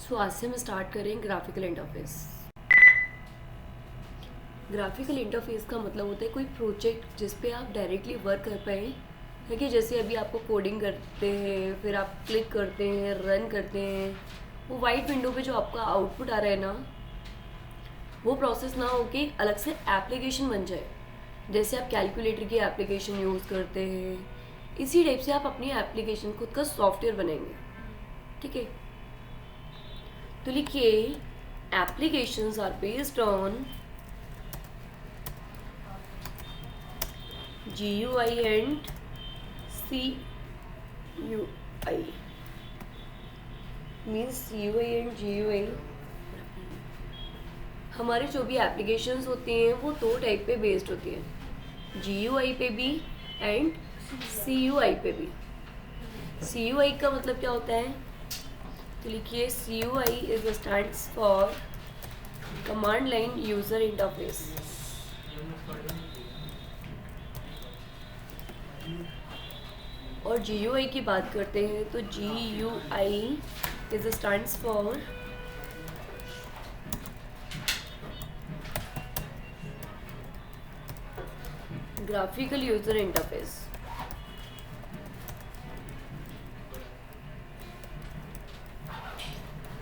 सो आज से हम स्टार्ट करें ग्राफिकल इंटरफेस। ग्राफिकल इंटरफेस का मतलब होता है कोई प्रोजेक्ट जिस पे आप डायरेक्टली वर्क कर पाएँ। है कि जैसे अभी आपको कोडिंग करते हैं, फिर आप क्लिक करते हैं, रन करते हैं, वो वाइट विंडो पे जो आपका आउटपुट आ रहा है ना, वो प्रोसेस ना हो कि अलग से एप्लीकेशन बन जाए। जैसे आप कैलकुलेटर की एप्लीकेशन यूज़ करते हैं, इसी टाइप से आप अपनी एप्लीकेशन खुद का सॉफ्टवेयर बनाएंगे। ठीक है, तो लिखिए applications are based on GUI and CUI। Means CUI and GUI, हमारे जो भी एप्लीकेशंस होती हैं वो दो टाइप पे बेस्ड होती हैं, GUI पे भी एंड CUI पे भी। CUI का मतलब क्या होता है, तो लिखिए CUI is stands for command line user interface. और GUI की बात करते हैं तो GUI is stands for graphical user interface.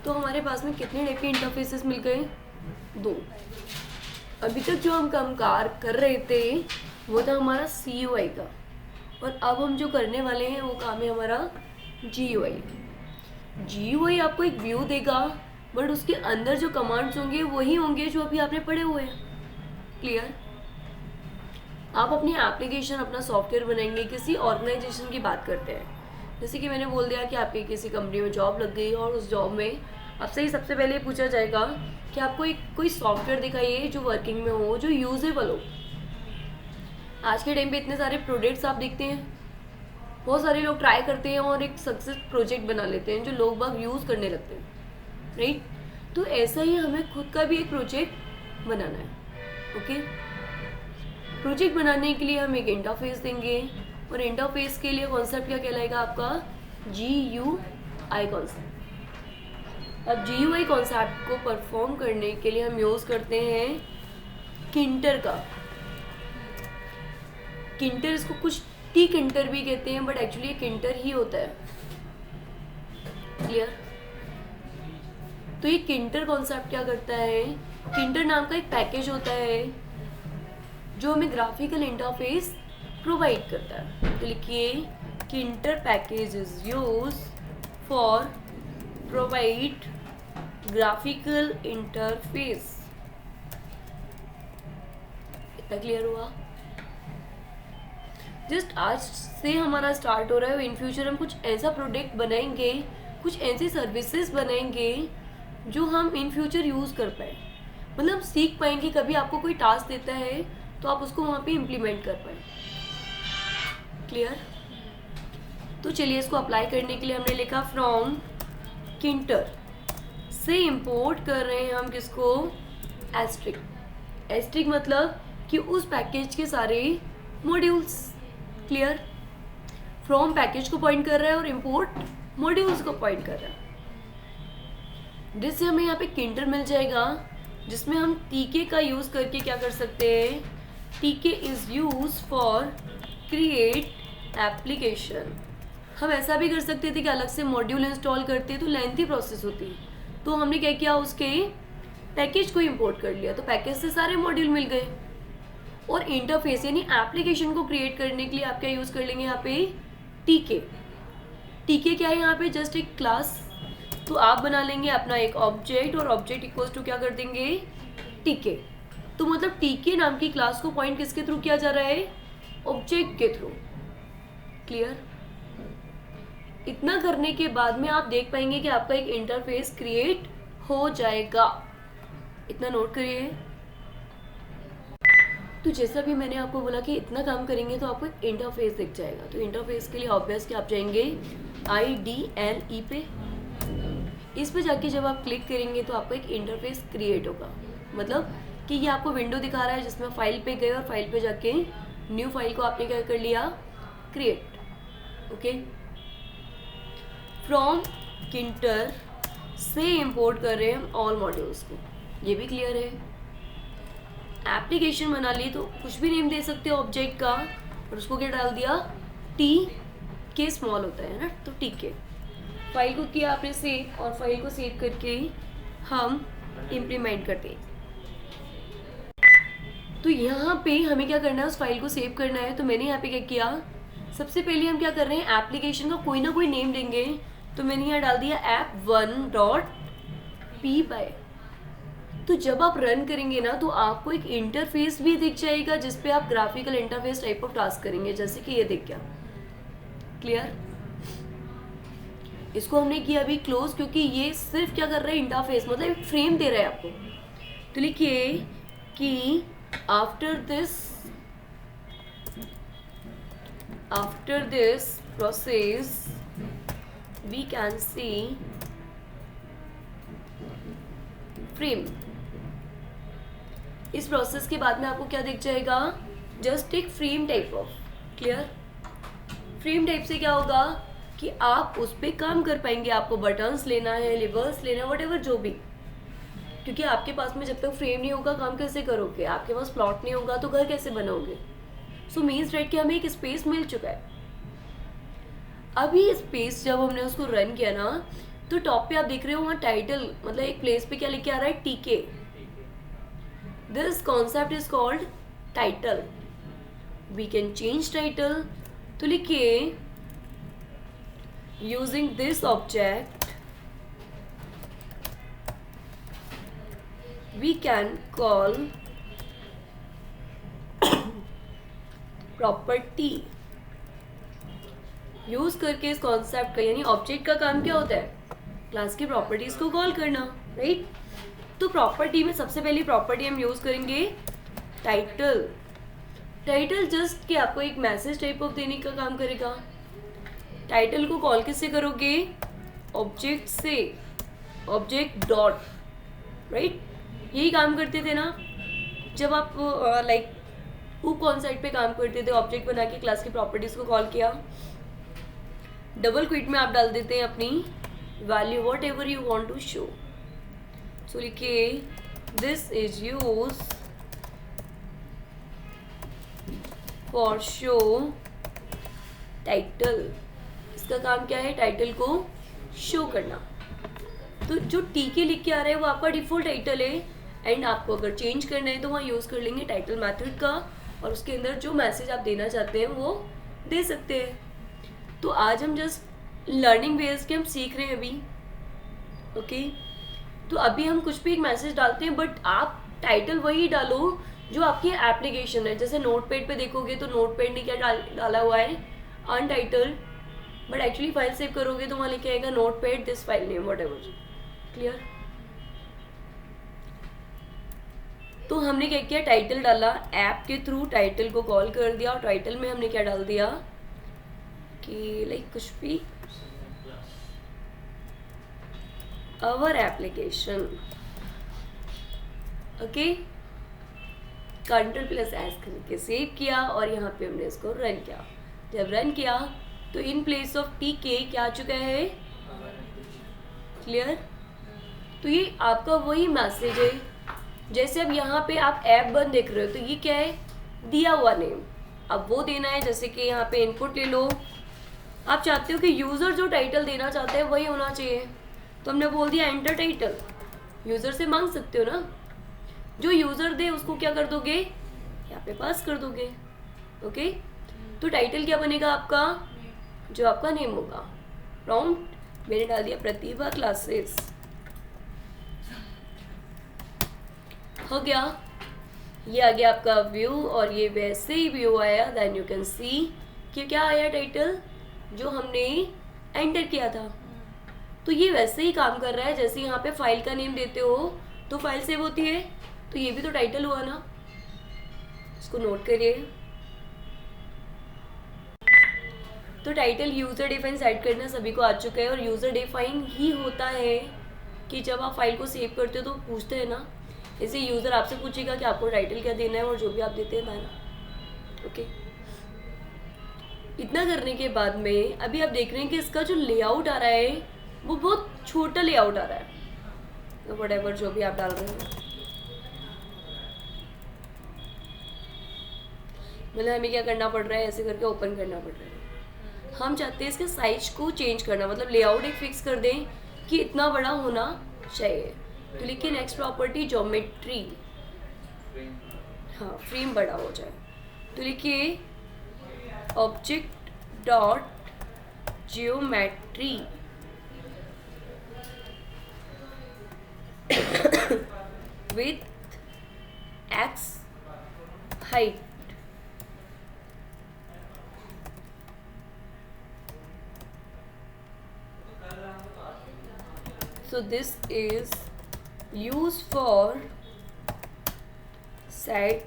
तो हमारे पास में कितने टाइप के इंटरफेसेस मिल गए? दो। अभी तक जो हम कामकार कर रहे थे वो था हमारा CUI का, और अब हम जो करने वाले हैं वो काम है हमारा GUI। GUI आपको एक व्यू देगा, बट उसके अंदर जो कमांड्स होंगे वही होंगे जो अभी आपने पढ़े हुए हैं। क्लियर? आप अपनी एप्लीकेशन, अपना सॉफ्टवेयर बनाएंगे, किसी ऑर्गेनाइजेशन की बात करते हैं। जैसे कि मैंने बोल दिया कि आपकी किसी कंपनी में जॉब लग गई और उस जॉब में आपसे ही सबसे पहले पूछा जाएगा कि आपको एक कोई सॉफ्टवेयर दिखाइए जो वर्किंग में हो, जो यूजेबल हो। आज के टाइम पे इतने सारे प्रोडक्ट्स आप देखते हैं, बहुत सारे लोग ट्राई करते हैं और एक सक्सेस प्रोजेक्ट बना लेते हैं जो लोग बाग यूज़ करने लगते हैं, राइट? तो ऐसा ही हमें खुद का भी एक प्रोजेक्ट बनाना है। ओके, प्रोजेक्ट बनाने के लिए हम एक इंटरफेस देंगे, और इंटरफेस के लिए कॉन्सेप्ट क्या कहलाएगा आपका? GUI concept. अब GUI कॉन्सेप्ट को परफॉर्म करने के लिए हम यूज़ करते हैं किंटर का। किंटर, इसको कुछ टी किंटर भी कहते हैं, बट एक्चुअली ये किंटर ही होता है। क्लियर? तो ये किंटर कॉन्सेप्ट क्या करता है, किंटर नाम का एक पैकेज होता है जो हमें ग्राफिकल इंटरफेस प्रोवाइड करता है। तो लिखिए Tkinter package is use for provide graphical interface. इतना क्लियर हुआ? जस्ट आज से हमारा स्टार्ट हो रहा है, इन फ्यूचर हम कुछ ऐसा प्रोडक्ट बनाएंगे, कुछ ऐसी सर्विसेज बनाएंगे जो हम इन फ्यूचर यूज़ कर पाए। मतलब सीख पाएंगे, कभी आपको कोई टास्क देता है तो आप उसको वहाँ पे इम्प्लीमेंट कर पाए। क्लियर? तो चलिए इसको अप्लाई करने के लिए हमने लिखा फ्रॉम किंटर से इंपोर्ट कर रहे हैं हम किसको? एस्ट्रिक। एस्ट्रिक मतलब कि उस पैकेज के सारे मॉड्यूल्स। क्लियर? फ्रॉम पैकेज को पॉइंट कर रहा है और इंपोर्ट मॉड्यूल्स को पॉइंट कर रहा है, जिससे हमें यहाँ पे किंटर मिल जाएगा, जिसमें हम टीके का यूज़ करके क्या कर सकते हैं? टीके is use for create application. हम ऐसा भी कर सकते थे कि अलग से मॉड्यूल इंस्टॉल करते तो लेंथी प्रोसेस होती, तो हमने क्या किया, उसके पैकेज को इंपोर्ट कर लिया, तो पैकेज से सारे मॉड्यूल मिल गए। और इंटरफेस यानी एप्लीकेशन को क्रिएट करने के लिए आप क्या यूज़ कर लेंगे यहाँ पे? टीके। टीके क्या है यहाँ पे? जस्ट एक क्लास। तो आप बना लेंगे अपना एक ऑब्जेक्ट, और ऑब्जेक्ट इक्वल्स टू क्या कर देंगे? टीके। तो मतलब टीके नाम की क्लास को पॉइंट किसके थ्रू किया जा रहा है? ऑब्जेक्ट के थ्रू। क्लियर? इतना करने के बाद में आप देख पाएंगे कि आपका एक इंटरफेस क्रिएट हो जाएगा। इतना नोट करिए। तो जैसा भी मैंने आपको बोला कि इतना काम करेंगे तो आपको एक इंटरफेस दिख जाएगा। तो इंटरफेस के लिए ऑब्वियसली आप जाएंगे IDLE पे। इस पे जाके जब आप क्लिक करेंगे तो आपको एक इंटरफेस क्रिएट होगा। मतलब कि ये आपको विंडो दिखा रहा है जिसमें फाइल पे गए और फाइल पे जाके न्यू फाइल को आपने क्या कर लिया? क्रिएट। ओके, फ्रॉम किंटर से इंपोर्ट कर रहे हैं हम ऑल मॉड्यूल्स को, ये भी क्लियर है। एप्लीकेशन बना ली तो कुछ भी नेम दे सकते हो ऑब्जेक्ट का, और उसको क्या डाल दिया, टी के स्मॉल होता है ना, तो टी के। फाइल को किया आपने सेव, और फाइल को सेव करके हम इम्प्लीमेंट करते हैं। तो यहाँ पे हमें क्या करना है, उस फाइल को सेव करना है। तो मैंने यहाँ पे क्या किया, सबसे पहले हम क्या कर रहे हैं, एप्लीकेशन का कोई ना कोई नेम देंगे। तो मैंने यहाँ डाल दिया app1.py। तो जब आप रन करेंगे ना, तो आपको एक इंटरफेस भी दिख जाएगा जिसपे आप graphical interface type of task करेंगे, जैसे कि ये दिख गया। क्लियर? इसको हमने किया अभी क्लोज, क्योंकि ये सिर्फ क्या कर रहा है, इंटरफेस मतलब एक फ्रेम दे रहा है आपको। तो लिखिए कि after this process we can see frame. इस प्रोसेस के बाद में आपको क्या दिख जाएगा, जस्ट एक frame type of. Clear? Frame type से क्या होगा कि आप उस पर काम कर पाएंगे। आपको बटन्स लेना है, लिवर्स लेना है, वट जो भी, क्योंकि आपके पास में जब तक फ्रेम नहीं होगा काम कैसे करोगे, आपके पास प्लॉट नहीं होगा तो घर कैसे बनाओगे। सो मीन्स राइट कि हमें एक स्पेस मिल चुका है। अभी स्पेस जब हमने उसको रन किया ना, तो टॉप पे आप देख रहे हो वहाँ टाइटल, मतलब एक प्लेस पे क्या लिख के आ रहा है, टीके। This concept is called title. We can change title. तो लिखिए using this object we can call property। Use करके इस कॉन्सेप्ट का, यानी ऑब्जेक्ट का काम क्या होता है, क्लास की प्रॉपर्टीज को कॉल करना, राइट। तो प्रॉपर्टी में सबसे पहली प्रॉपर्टी हम यूज करेंगे टाइटल। टाइटल जस्ट कि आपको एक मैसेज टाइप ऑफ देने का काम करेगा। टाइटल को कॉल किससे करोगे, ऑब्जेक्ट से, ऑब्जेक्ट डॉट, राइट। यही काम करते थे ना जब आप लाइक हुक कॉन्सेप्ट पे काम करते थे, ऑब्जेक्ट बना के क्लास की प्रॉपर्टीज को कॉल किया। डबल क्विट में आप डाल देते हैं अपनी value, whatever you want to show. So लिखिए this is use for show title. इसका काम क्या है, टाइटल को शो करना। तो जो टी के लिख के आ रहा है वो आपका डिफॉल्ट टाइटल है, एंड आपको अगर चेंज करना है तो वहाँ यूज़ कर लेंगे टाइटल मेथड का, और उसके अंदर जो मैसेज आप देना चाहते हैं वो दे सकते हैं। तो आज हम जस्ट लर्निंग बेस के हम सीख रहे हैं अभी, ओके। तो अभी हम कुछ भी एक मैसेज डालते हैं, बट आप टाइटल वही डालो जो आपकी एप्लीकेशन है। जैसे नोटपैड पे देखोगे तो नोटपैड ने क्या डाला हुआ है, untitled, but actually file save करोगे तो वहाँ लिखे आएगा notepad this file name what ever. Clear? तो हमने क्या किया, टाइटल डाला, ऐप के थ्रू टाइटल को कॉल कर दिया, और टाइटल में हमने क्या डाल दिया कि लाइक कुछ भी अवर एप्लीकेशन, ओके। Ctrl+S करके सेव किया, और यहाँ पे हमने इसको रन किया। जब रन किया तो इन प्लेस ऑफ टी के क्या आ चुका है, क्लियर। तो ये आपका वही मैसेज है। जैसे अब यहाँ पे आप ऐप बन देख रहे हो, तो ये क्या है, दिया हुआ नेम, अब वो देना है। जैसे कि यहाँ पे इनपुट ले लो, आप चाहते हो कि यूज़र जो टाइटल देना चाहते हैं वही होना चाहिए, तो हमने बोल दिया एंटर टाइटल। यूज़र से मांग सकते हो ना, जो यूज़र दे उसको क्या कर दोगे, यहाँ पे पास कर दोगे, ओके। तो टाइटल क्या बनेगा आपका, जो आपका नेम होगा। प्रॉम्प्ट मैंने डाल दिया प्रतिभा क्लासेस, हो गया। ये आ गया आपका व्यू, और ये वैसे ही व्यू आया। देन यू कैन सी कि क्या आया, टाइटल जो हमने एंटर किया था। तो ये वैसे ही काम कर रहा है जैसे यहाँ पे फाइल का नेम देते हो तो फाइल सेव होती है, तो ये भी तो टाइटल हुआ ना, इसको नोट करिए। तो टाइटल यूज़र डिफाइन सेट करना सभी को आ चुका है, और यूज़र डिफाइन ही होता है कि जब आप फाइल को सेव करते हो तो पूछते हैं ना, इसे यूज़र आपसे पूछेगा कि आपको टाइटल क्या देना है, और जो भी आप देते हैं ना, ओके। इतना करने के बाद में अभी आप देख रहे हैं कि इसका जो लेआउट आ रहा है वो बहुत छोटा लेआउट आ रहा है, व्हाटएवर जो भी आप डाल रहे हो। मतलब हमें क्या करना पड़ रहा है, ऐसे करके ओपन करना पड़ रहा है। हम चाहते हैं इसके साइज को चेंज करना, मतलब लेआउट एक फिक्स कर दें कि इतना बड़ा होना चाहिए। तो लिखिए नेक्स्ट प्रॉपर्टी ज्योमेट्री, हाँ फ्रेम बड़ा हो जाए। तो लिखिए object dot geometry with x height. So this is used for set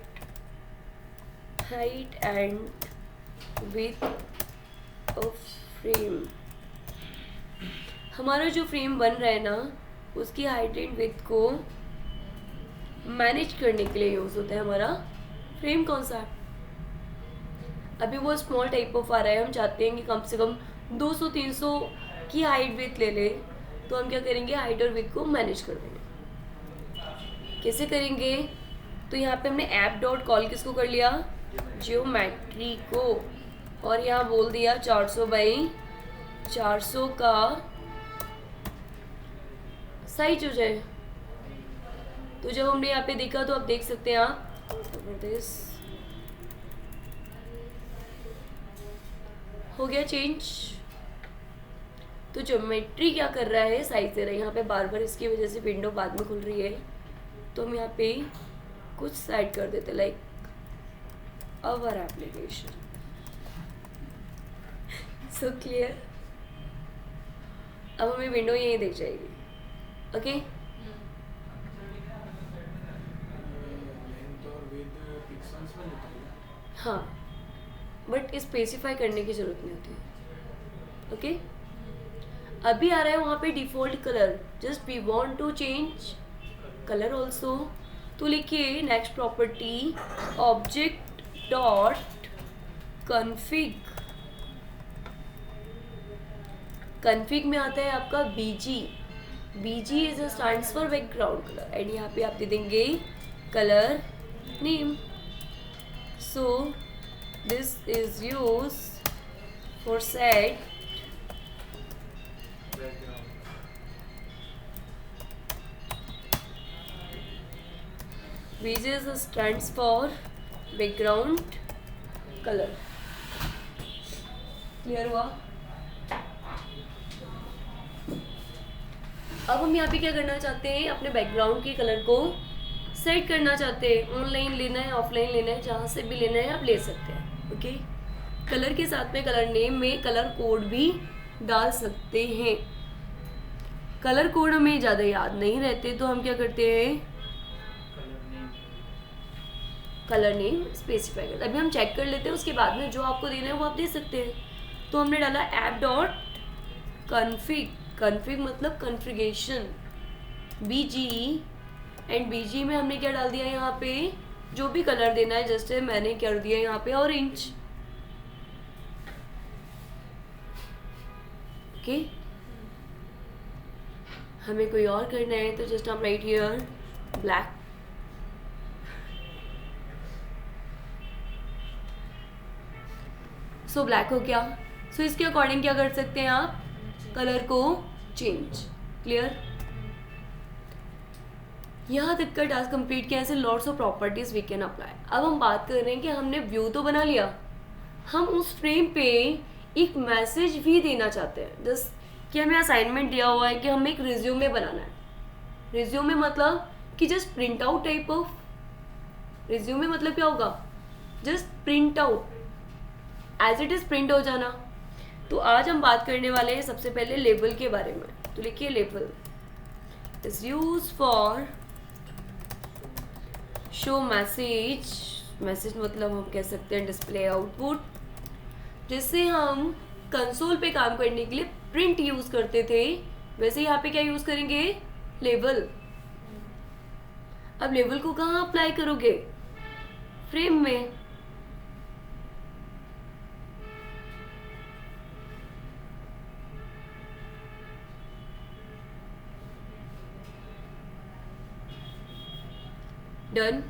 height and width of frame। हमारा जो फ्रेम बन रहा है ना, उसकी हाइट एंड विड्थ को मैनेज करने के लिए यूज़ होता है हमारा फ्रेम। कौन सा? अभी वो स्मॉल टाइप ऑफ आ रहा है, हम चाहते हैं कि कम से कम 200-300 की हाइट विड्थ ले ले, तो हम क्या करेंगे, हाइट और विड्थ को मैनेज कर देंगे। कैसे करेंगे? तो यहाँ पे हमने ऐप डॉट कॉल किसको कर लिया, जियोमेट्री को, और यहाँ बोल दिया 400 बाई 400 का साइज हो जाए। तो जब हमने यहाँ पे देखा तो आप देख सकते हैं आप हो गया चेंज। तो ज्योमेट्री क्या कर रहा है, साइज दे रहा है। यहाँ पे बार बार इसकी वजह से विंडो बाद में खुल रही है, तो हम यहाँ पे कुछ सेट कर देते like our application. So clear. अब हमें विंडो यही दिख जाएगी। ओके हाँ, बट स्पेसिफाई करने की जरूरत नहीं होती। ओके अभी आ रहा है वहाँ पे default colour, just we want to change colour also. तो लिखिए next property object dot config. Config में आता है आपका BG. BG is stands for background colour, and यहाँ पे आप दे देंगे colour name. So this is use for set BG stands for background color। Clear हुआ? अब हम यहाँ पे क्या करना चाहते हैं, अपने बैकग्राउंड के कलर को सेट करना चाहते हैं। ऑनलाइन लेना है, ऑफलाइन लेना है, जहाँ से भी लेना है आप ले सकते हैं। ओके कलर के साथ में कलर नेम में कलर कोड भी डाल सकते हैं। कलर कोड हमें ज़्यादा याद नहीं रहते, तो हम क्या करते हैं, कलर नेम स्पेसिफाई करते। अभी हम चेक कर लेते हैं, उसके बाद में जो आपको देना है वो आप दे सकते हैं। तो हमने डाला ऐप डॉट कन्फिग। कन्फिग मतलब कन्फिगरेशन, बीजी, एंड बीजी में हमने क्या डाल दिया, यहाँ पे जो भी कलर देना है, जैसे मैंने कर दिया यहाँ पे ऑरेंज। ओके हमें कोई और करना है तो जस्ट हम right here black. So black हो गया। सो इसके अकॉर्डिंग क्या कर सकते हैं आप, कलर को चेंज। क्लियर? यहाँ तक का टास्क कंप्लीट किया। ऐसे lots of properties we can apply. अब हम बात कर रहे हैं कि हमने व्यू तो बना लिया, हम उस फ्रेम पे एक मैसेज भी देना चाहते हैं। जस्ट कि हमें असाइनमेंट दिया हुआ है कि हमें एक रिज्यूमे बनाना है। रिज्यूमे मतलब कि just print out type of. Resume मतलब क्या होगा, just print out, as it is print हो जाना। तो आज हम बात करने वाले हैं सबसे पहले लेबल के बारे में। तो लिखिए label is use for show message. Message मतलब हम कह सकते हैं डिस्प्ले आउटपुट, जिससे हम कंसोल पे काम करने के लिए प्रिंट यूज करते थे, वैसे यहाँ पे क्या यूज करेंगे, लेबल। अब लेबल को कहाँ अप्लाई करोगे, फ्रेम में। डन।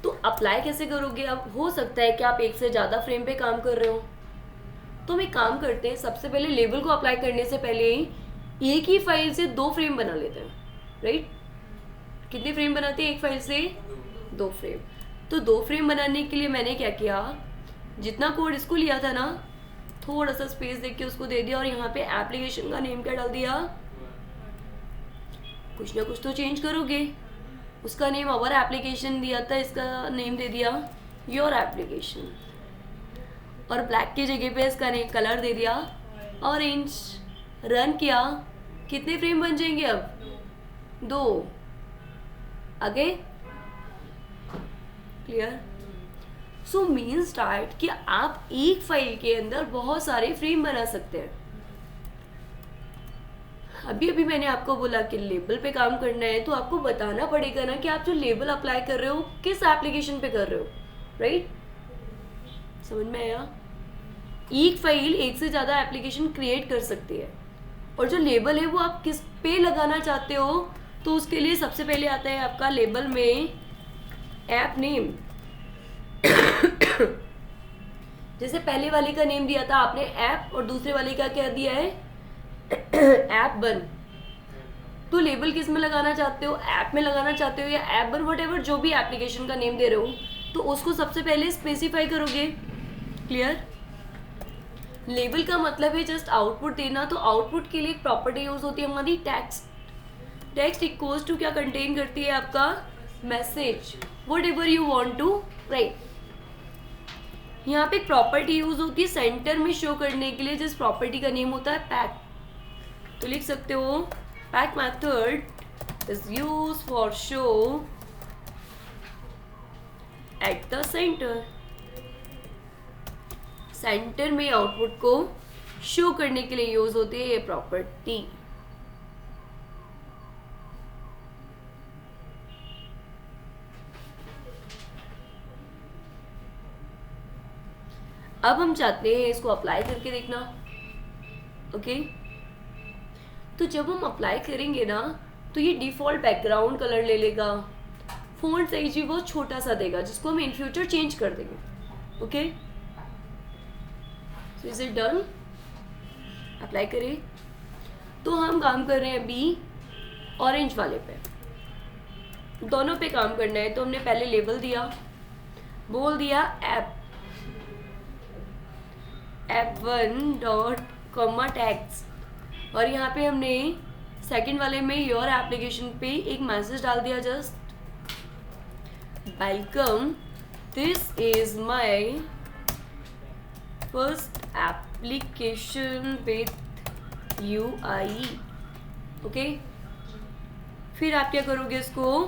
तो अप्लाई कैसे करोगे? अब हो सकता है कि आप एक से ज़्यादा फ्रेम पे काम कर रहे हो, तो हम एक काम करते हैं, सबसे पहले लेबल को अप्लाई करने से पहले ही एक ही फाइल से 2 फ्रेम बना लेते हैं, राइट? कितने फ्रेम बनाते हैं एक फाइल से? 2 फ्रेम। तो 2 फ्रेम बनाने के लिए मैंने क्या किया, जितना कोड इसको लिया था ना, थोड़ा सा स्पेस देख के उसको दे दिया और यहाँ पे एप्लीकेशन का नेम क्या डाल दिया? कुछ ना कुछ तो चेंज करोगे। उसका नेम आवर एप्लीकेशन दिया था, इसका नेम दे दिया योर एप्लीकेशन, और ब्लैक की जगह पे इसका नेम कलर दे दिया ऑरेंज। रन किया, कितने फ्रेम बन जाएंगे अब? 2। आगे क्लियर? सो मीन्स दैट कि आप एक फाइल के अंदर बहुत सारे फ्रेम बना सकते हैं। अभी अभी मैंने आपको बोला कि लेबल पे काम करना है, तो आपको बताना पड़ेगा ना कि आप जो लेबल अप्लाई कर रहे हो किस एप्लीकेशन पे कर रहे हो, राइट? समझ में आया? एक फाइल एक से ज़्यादा एप्लीकेशन क्रिएट कर सकती है, और जो लेबल है वो आप किस पे लगाना चाहते हो, तो उसके लिए सबसे पहले आता है आपका लेबल में ऐप नेम। जैसे पहले वाले का नेम दिया था आपने ऐप, और दूसरे वाले का क्या दिया है? ऐप बन। तो लेबल किस में लगाना चाहते हो? ऐप में लगाना चाहते हो या ऐप बन, वट एवर जो भी एप्लीकेशन का नेम दे रहे हो, तो उसको सबसे पहले स्पेसिफाई करोगे। क्लियर? लेबल का मतलब है जस्ट आउटपुट देना, तो आउटपुट के लिए एक प्रॉपर्टी यूज होती है हमारी टेक्स्ट। टेक्स्ट इक्वल्स टू क्या कंटेन करती है? आपका message, whatever you want to write. यहाँ पे एक प्रॉपर्टी यूज होती है सेंटर में शो करने के लिए, जिस प्रॉपर्टी का नेम होता है पैक। तो लिख सकते हो pack method is use for show at the centre. Centre में आउटपुट को शो करने के लिए यूज होती है ये प्रॉपर्टी। अब हम चाहते हैं इसको अप्लाई करके देखना, ओके? तो जब हम अप्लाई करेंगे ना, तो ये डिफॉल्ट बैकग्राउंड कलर ले लेगा, फॉन्ट साइज भी बहुत छोटा सा देगा, जिसको हम इन फ्यूचर चेंज कर देंगे, okay? So is it done? Apply करें। तो हम काम कर रहे हैं अभी ऑरेंज वाले पे, दोनों पे काम करना है। तो हमने पहले लेबल दिया, बोल दिया app1 डॉट कॉमा टैग्स, और यहाँ पे हमने सेकंड वाले में योर एप्लीकेशन पे एक मैसेज डाल दिया, just welcome, this is my first application with UI, okay? फिर आप क्या करोगे? इसको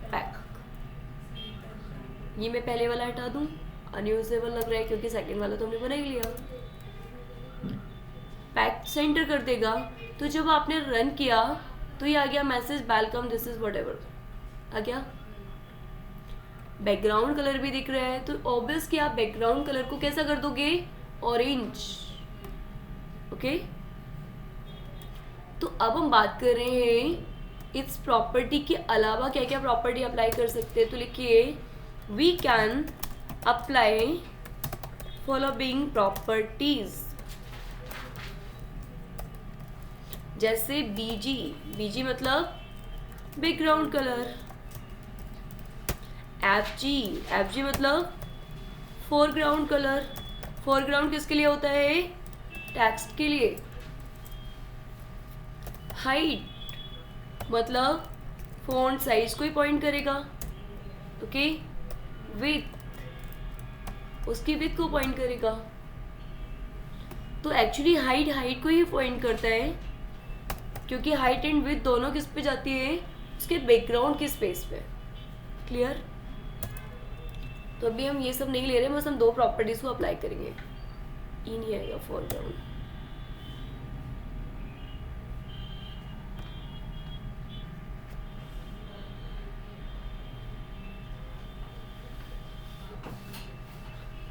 पैक। ये मैं पहले वाला हटा दूं, अनयूजेबल लग रहा है क्योंकि सेकंड वाला तो हमने बना ही लिया। पैक सेंटर कर देगा। तो जब आपने रन किया तो ये आ गया message welcome, this is whatever आ गया। बैकग्राउंड कलर भी दिख रहा है, तो ऑब्वियस कि आप बैकग्राउंड कलर को कैसा कर दोगे? Orange, okay? तो अब हम बात कर रहे हैं इस प्रॉपर्टी के अलावा क्या क्या प्रॉपर्टी अप्लाई कर सकते हैं। तो लिखिए we can apply following properties, जैसे बीजी मतलब बैकग्राउंड कलर, एफजी मतलब फोरग्राउंड कलर। फोरग्राउंड किसके लिए होता है? टेक्स्ट के लिए। हाइट मतलब फॉन्ट साइज को ही पॉइंट करेगा, ओके? विथ उसकी विथ को पॉइंट करेगा। तो एक्चुअली हाइट को ही पॉइंट करता है, क्योंकि हाइट एंड विथ दोनों किस पे जाती है? उसके बैकग्राउंड की स्पेस पे। क्लियर? तो अभी हम ये सब नहीं ले रहे, बस हम 2 प्रॉपर्टीज को अप्लाई करेंगे। ई नहीं आएगा फोरग्राउंड।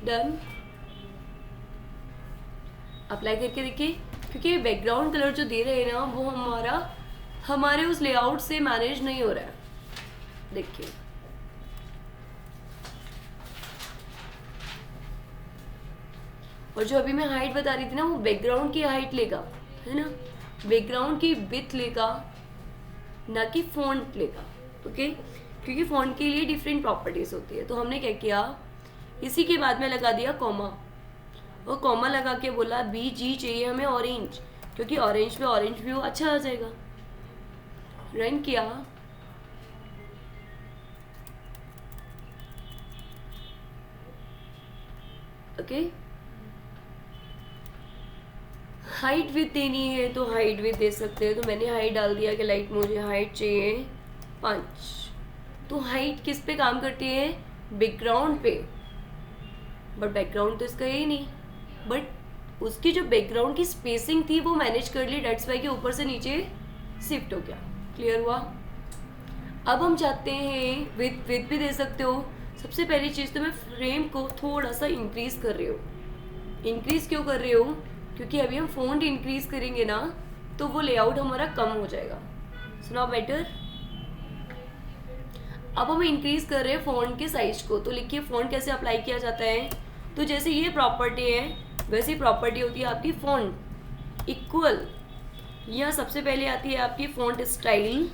डन। अप्लाई करके देखिए, क्योंकि बैकग्राउंड कलर जो दे रहे हैं ना, वो हमारा हमारे उस लेआउट से मैनेज नहीं हो रहा है। देखिए और जो अभी मैं हाइट बता रही थी ना, वो बैकग्राउंड की हाइट लेगा, है ना, बैकग्राउंड की विड्थ लेगा, ना कि फॉन्ट लेगा। ओके, क्योंकि फॉन्ट के लिए डिफरेंट प्रॉपर्टीज होती है। तो हमने क्या किया, इसी के बाद में लगा दिया कॉमा, और कॉमा लगा के बोला BG चाहिए हमें ऑरेंज, क्योंकि ऑरेंज पे ऑरेंज व्यू अच्छा आ जाएगा। रन किया, ओके। हाइट विथ देनी है तो हाइट विथ दे सकते हैं, तो मैंने हाइट डाल दिया कि लाइक मुझे हाइट चाहिए 5। तो हाइट किस पे काम करती है, बैकग्राउंड पे, बट बैकग्राउंड तो इसका यही नहीं, बट उसकी जो बैकग्राउंड की स्पेसिंग थी वो मैनेज कर ली, डेट्स वाई के ऊपर से नीचे शिफ्ट हो गया। क्लियर हुआ। अब हम चाहते हैं विथ भी दे सकते हो। सबसे पहली चीज़ तो मैं फ्रेम को थोड़ा सा इंक्रीज कर रही हूँ। इंक्रीज क्यों कर रही हूँ, क्योंकि अभी हम फॉन्ट इंक्रीज करेंगे ना तो वो लेआउट हमारा कम हो जाएगा। सुनाओ बेटर। अब हम इंक्रीज कर रहे हैं फॉन्ट के साइज को, तो लिखिए फॉन्ट कैसे अप्लाई किया जाता है। तो जैसे ये प्रॉपर्टी है वैसी प्रॉपर्टी होती है आपकी फॉन्ट इक्वल, यह सबसे पहले आती है आपकी फॉन्ट स्टाइल,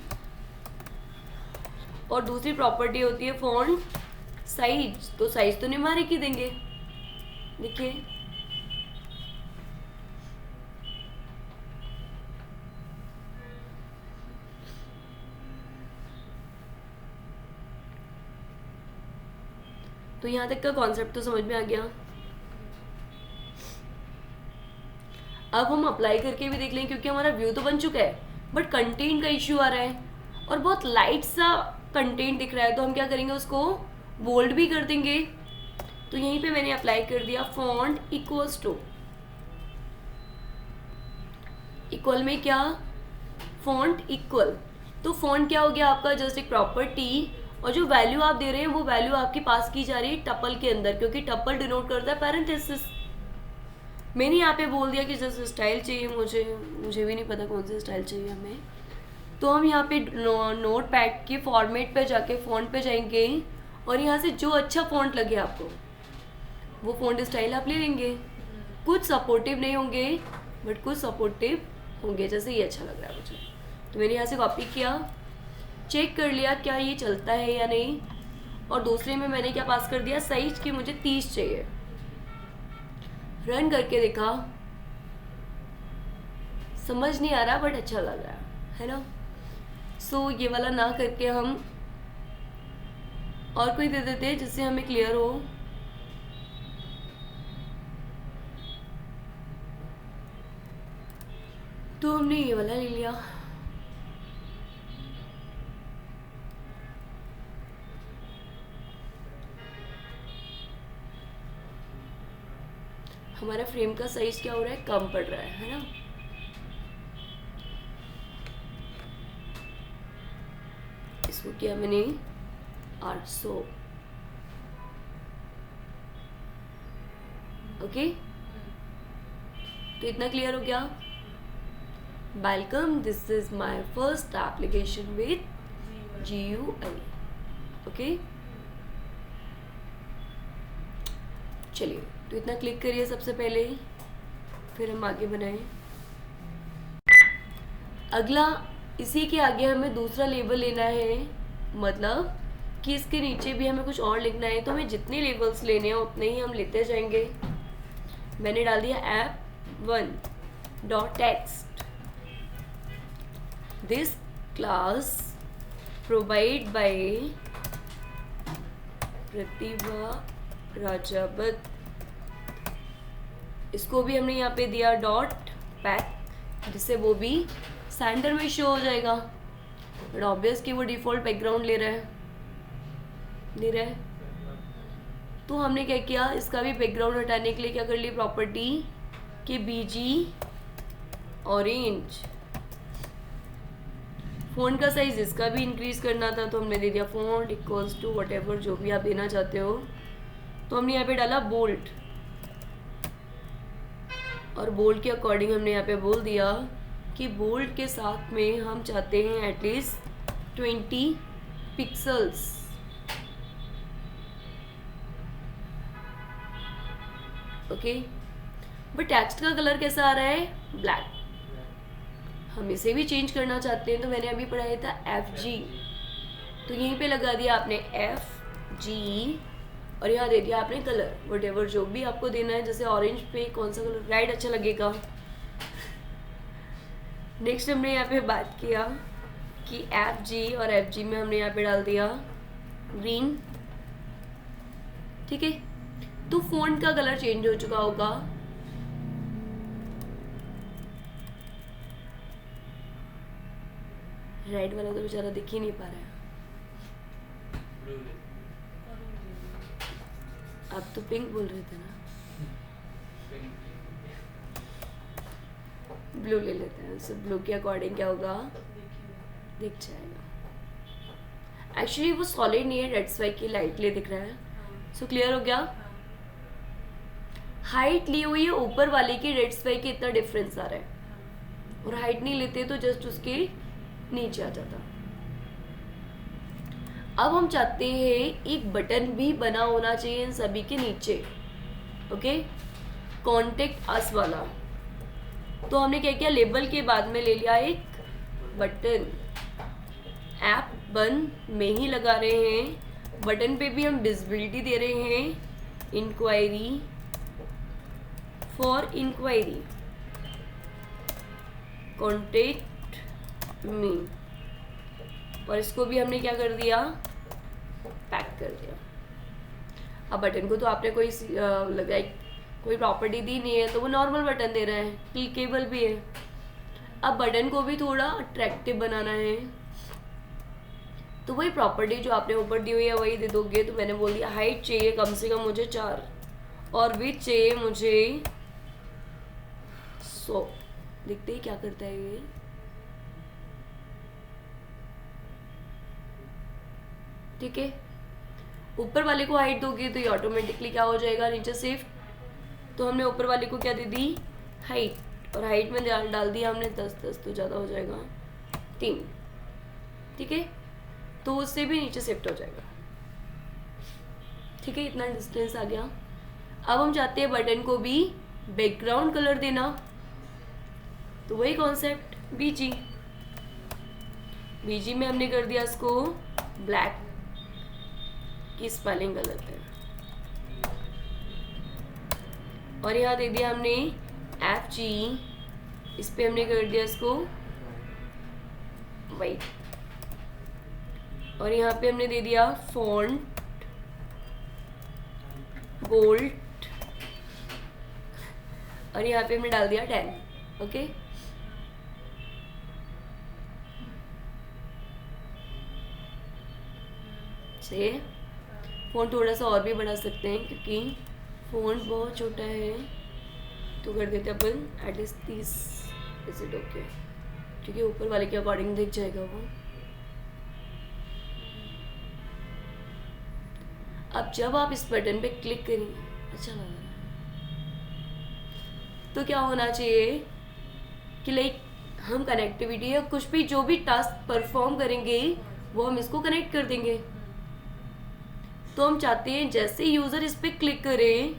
और दूसरी प्रॉपर्टी होती है फॉन्ट साइज। तो साइज तो न्यूमेरिक ही देंगे। देखिए तो यहाँ तक का कॉन्सेप्ट तो समझ में आ गया। अब हम अप्लाई करके भी देख लें, क्योंकि हमारा व्यू तो बन चुका है बट कंटेंट का इश्यू आ रहा है और बहुत लाइट सा कंटेंट दिख रहा है। तो हम क्या करेंगे, उसको बोल्ड भी कर देंगे। तो यहीं पे मैंने अप्लाई कर दिया फॉन्ट इक्वल्स टू, इक्वल में क्या, फॉन्ट इक्वल। तो फॉन्ट क्या हो गया आपका, जस्ट एक प्रॉपर्टी, और जो वैल्यू आप दे रहे हैं वो वैल्यू आपके पास की जा रही है टपल के अंदर, क्योंकि टपल डिनोट करता है पैरेंथेसिस। मैंने यहाँ पे बोल दिया कि जैसे स्टाइल चाहिए मुझे भी नहीं पता कौन सा स्टाइल चाहिए हमें। तो हम यहाँ पे नोट पैड के फॉर्मेट पे जाके फॉन्ट पे जाएंगे और यहाँ से जो अच्छा फॉन्ट लगे आपको वो फॉन्ट स्टाइल आप ले लेंगे। कुछ सपोर्टिव नहीं होंगे बट कुछ सपोर्टिव होंगे, जैसे ये अच्छा लग रहा है मुझे, तो मैंने यहाँ से कॉपी किया, चेक कर लिया क्या ये चलता है या नहीं, और दूसरे में मैंने क्या पास कर दिया, साइज की मुझे 30 चाहिए। रन करके देखा, समझ नहीं आ रहा बट अच्छा लग रहा है ना। सो ये वाला ना करके हम और कोई दे देते हैं जिससे हमें क्लियर हो। तो हमने ये वाला ले लिया। हमारा फ्रेम का साइज क्या हो रहा है, कम पड़ रहा है ना। इसको किया मैंने 800। ओके, तो इतना क्लियर हो गया। Welcome, this is my first application with GUI। Okay, चलिए तो इतना क्लिक करिए सबसे पहले, फिर हम आगे बनाएं। अगला इसी के आगे हमें दूसरा लेबल लेना है, मतलब कि इसके नीचे भी हमें कुछ और लिखना है। तो हमें जितने लेबल्स लेने हैं उतने ही हम लेते जाएंगे। मैंने डाल दिया app1.text, this class provide by Pratibha Rajawat. इसको भी हमने यहाँ पे दिया .pack, जिससे वो भी सेंटर में शो हो जाएगा। बट ऑब्वियस कि वो डिफॉल्ट बैकग्राउंड ले रहा है। तो हमने क्या किया, इसका भी बैकग्राउंड हटाने के लिए क्या कर ली, प्रॉपर्टी कि BG ऑरेंज। फ़ॉन्ट का साइज इसका भी इंक्रीज करना था, तो हमने दे दिया फॉन्ट इक्वल्स टू व्हाटएवर जो भी आप देना चाहते हो। तो हमने यहाँ पे डाला बोल्ड, और बोल्ड के अकॉर्डिंग हमने यहाँ पे बोल दिया कि बोल्ड के साथ में हम चाहते हैं at least 20 pixels. Okay, but text का कलर कैसा आ रहा है? ब्लैक। हम इसे भी चेंज करना चाहते हैं, तो मैंने अभी पढ़ाया था FG, तो यहीं पे लगा दिया आपने FG और यहाँ दे दिया आपने कलर, वट एवर जो भी आपको देना है। जैसे ऑरेंज पे कौन सा कलर, रेड अच्छा लगेगा। नेक्स्ट हमने यहाँ पे बात किया कि FG और FG में हमने यहाँ पे डाल दिया ग्रीन। ठीक है, तो फ़ॉन्ट का कलर चेंज हो चुका होगा। रेड वाला तो बेचारा दिख ही नहीं पा रहा है। आप तो पिंक बोल रहे थे ना, ब्लू ले लेते हैं। सो ब्लू के अकॉर्डिंग क्या होगा, दिख जाएगा। एक्चुअली वो सॉलिड नहीं है, डेट्स वाई की लाइटली दिख रहा है। सो क्लियर हो गया। हाइट ली हुई है ऊपर वाले की, डेट्स वाई की इतना डिफरेंस आ रहा है, और हाइट नहीं लेते तो जस्ट उसके नीचे आ जाता। अब हम चाहते हैं एक बटन भी बना होना चाहिए इन सभी के नीचे। ओके, कॉन्टेक्ट अस वाला। तो हमने क्या किया, लेबल के बाद में ले लिया एक बटन। ऐप बन में ही लगा रहे हैं, बटन पे भी हम विजिबिलिटी दे रहे हैं, inquiry for inquiry, contact me, और इसको भी हमने क्या कर दिया, पैक कर दिया। अब बटन को तो आपने कोई लगाई, कोई प्रॉपर्टी दी नहीं है, तो वो नॉर्मल बटन दे रहा है, क्लिकेबल भी है। अब बटन को भी थोड़ा अट्रैक्टिव बनाना है, तो वही प्रॉपर्टी जो आपने ऊपर दी हुई है वही दे दोगे। तो मैंने बोल दिया हाइट चाहिए कम से कम मुझे 4 और विड्थ चाहिए मुझे 100। देखते ही क्या करता है ये। ठीक है, ऊपर वाले को हाइट दोगे तो ये ऑटोमेटिकली क्या हो जाएगा, नीचे शिफ्ट। तो हमने ऊपर वाले को क्या दे दी, हाइट, और हाइट में डाल दिया हमने 10 तो ज़्यादा हो जाएगा 3। ठीक है, तो उससे भी नीचे शिफ्ट हो जाएगा। ठीक है, इतना डिस्टेंस आ गया। अब हम चाहते हैं बटन को भी बैकग्राउंड कलर देना, तो वही कॉन्सेप्ट BG में हमने कर दिया इसको ब्लैक की स्पेलिंग गलत है, और यहाँ दे दिया हमने FG, इस पे हमने कर दिया इसको वाइट, और यहाँ पे हमने दे दिया फॉन्ट बोल्ड, और यहाँ पे हमने डाल दिया 10। ओके, से फ़ॉन्ट थोड़ा सा और भी बढ़ा सकते हैं क्योंकि फ़ॉन्ट बहुत छोटा है, तो कर देते अपन एटलीस्ट 30। इज इट ओके, क्योंकि ऊपर वाले के अकॉर्डिंग दिख जाएगा वो। अब जब आप इस बटन पे क्लिक करेंगे, अच्छा लग रहा है, तो क्या होना चाहिए कि लाइक हम कनेक्टिविटी या कुछ भी जो भी टास्क परफॉर्म करेंगे वो हम इसको कनेक्ट कर देंगे। तो हम चाहते हैं जैसे यूज़र इस पे क्लिक करे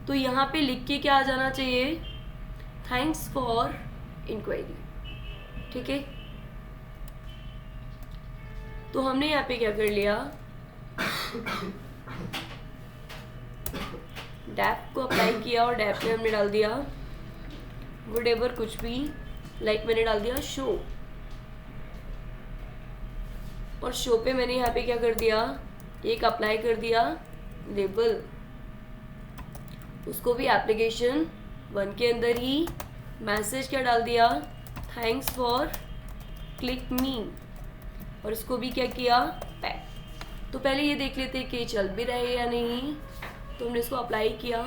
तो यहाँ पे लिख के क्या आ जाना चाहिए, थैंक्स फॉर इंक्वायरी। ठीक है, तो हमने यहाँ पे क्या कर लिया, डैप को अप्लाई किया और डैप में हमने डाल दिया वुडेवर कुछ भी, लाइक मैंने डाल दिया शो, और शो पे मैंने यहाँ पे क्या कर दिया, एक अप्लाई कर दिया लेबल, उसको भी एप्लीकेशन 1 के अंदर ही मैसेज क्या डाल दिया, थैंक्स फॉर क्लिक मी, और इसको भी क्या किया, पैक। तो पहले ये देख लेते हैं कि चल भी रहे या नहीं, तो हमने इसको अप्लाई किया,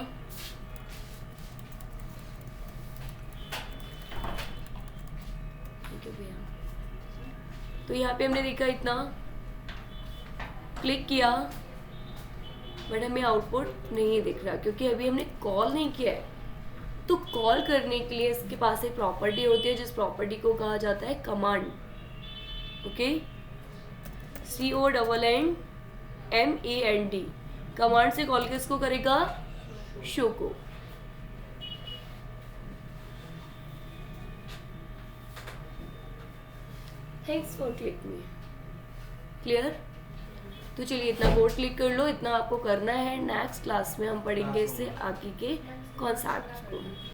ठीक है भैया। तो यहाँ पे हमने देखा इतना, क्लिक किया, बट हमें आउटपुट नहीं दिख रहा क्योंकि अभी हमने कॉल नहीं किया है। तो कॉल करने के लिए इसके पास एक प्रॉपर्टी होती है जिस प्रॉपर्टी को कहा जाता है कमांड। ओके, CONNMAND, कमांड से कॉल किसको करेगा? शो को। Thanks for click me. Clear? तो चलिए इतना कोड क्लिक कर लो, इतना आपको करना है। नेक्स्ट क्लास में हम पढ़ेंगे इससे आगे के कॉन्सेप्ट को।